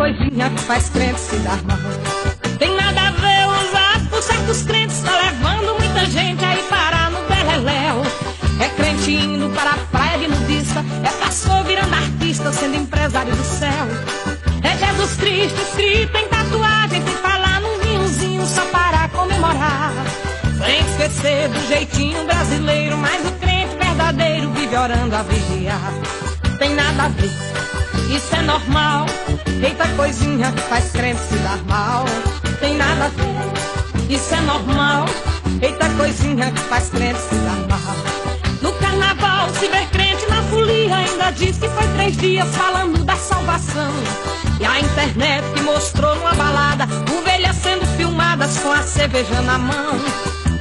coisinha que faz crente se dar mal. Tem nada a ver usado por certos crentes, tá levando muita gente aí parar no beleléu. É crente indo para a praia de nudista, é pastor virando artista, sendo empresário do céu. É Jesus Cristo escrito em tatuagem, sem falar num vinhozinho só para comemorar. Sem esquecer do jeitinho brasileiro, mas o crente verdadeiro vive orando a vigiar. Tem nada a ver, isso é normal. Eita coisinha que faz crente se dar mal. Tem nada a ver, isso é normal. Eita coisinha que faz crente se dar mal. No carnaval se vê crente na folia, ainda diz que foi 3 dias falando da salvação. E a internet que mostrou numa balada ovelhas sendo filmadas com a cerveja na mão.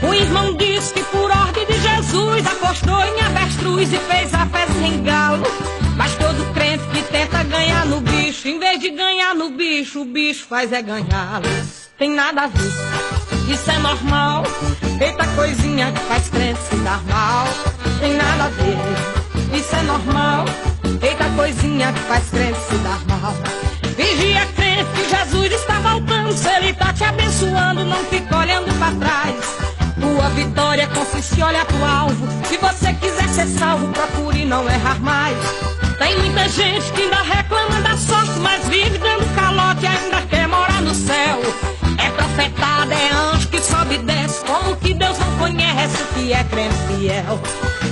O irmão disse que por ordem de Jesus apostou em avestruz e fez a festa em galo. Mas todo crente que tenta ganhar no bicho, em vez de ganhar no bicho, o bicho faz é ganhá-lo. Tem nada a ver, isso é normal. Eita coisinha que faz crente se dar mal. Tem nada a ver, isso é normal. Eita coisinha que faz crente se dar mal. Vigia crente que Jesus está voltando. Se ele tá te abençoando, não fica olhando pra trás. Tua vitória consiste em olhar pro alvo. Se você quiser ser salvo, procure não errar mais. Tem muita gente que ainda reclama da sorte, mas vive dando calote e ainda quer morar no céu. É profetada, é anjo que sobe e desce. Como que Deus não conhece o que é crente fiel?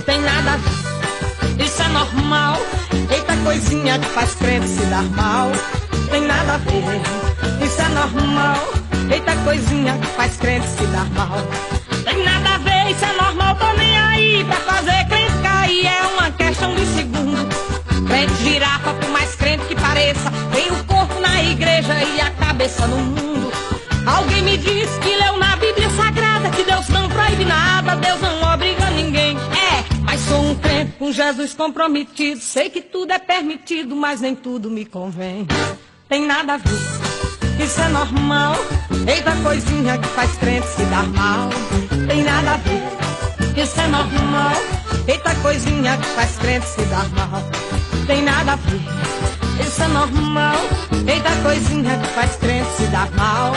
Tem nada a ver, isso é normal. Eita coisinha que faz crente se dar mal. Tem nada a ver, isso é normal. Eita coisinha que faz crente se dar mal. Tem nada a ver, isso é normal, tô nem aí. Pra fazer crente cair é uma questão de segundo. Crente girafa, por mais crente que pareça, tem o corpo na igreja e a cabeça no mundo. Alguém me disse que leu na Bíblia Sagrada que Deus não proíbe nada, Deus não obriga ninguém. Mas sou um crente com Jesus comprometido. Sei que tudo é permitido, mas nem tudo me convém. Tem nada a ver, isso é normal. Eita coisinha que faz crente se dar mal. Tem nada a ver, isso é normal. Eita coisinha que faz crente se dar mal. Tem nada a ver, isso é normal. Eita coisinha que faz crente se dar mal.